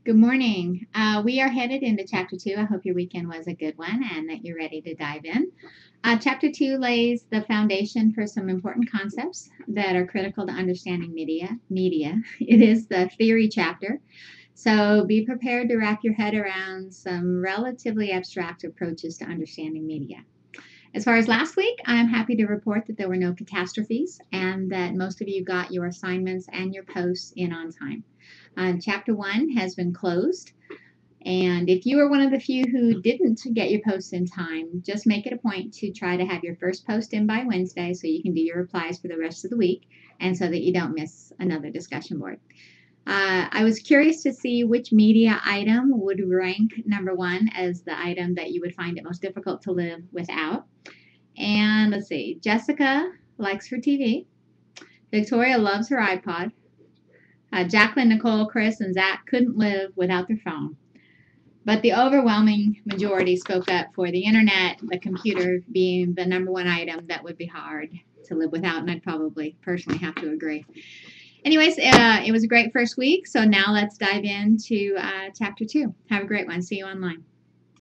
Good morning. We are headed into Chapter 2. I hope your weekend was a good one and that you're ready to dive in. Chapter 2 lays the foundation for some important concepts that are critical to understanding media. It is the theory chapter, so be prepared to wrap your head around some relatively abstract approaches to understanding media. As far as last week, I'm happy to report that there were no catastrophes and that most of you got your assignments and your posts in on time. Chapter 1 has been closed. And if you are one of the few who didn't get your posts in time, just make it a point to try to have your first post in by Wednesday so you can do your replies for the rest of the week and so that you don't miss another discussion board. I was curious to see which media item would rank number one as the item that you would find it most difficult to live without. And let's see, Jessica likes her TV. Victoria loves her iPod. Jacqueline, Nicole, Chris, and Zach couldn't live without their phone. But the overwhelming majority spoke up for the internet, the computer being the number one item that would be hard to live without, and I'd probably personally have to agree. Anyways, it was a great first week, so now let's dive into Chapter 2. Have a great one. See you online.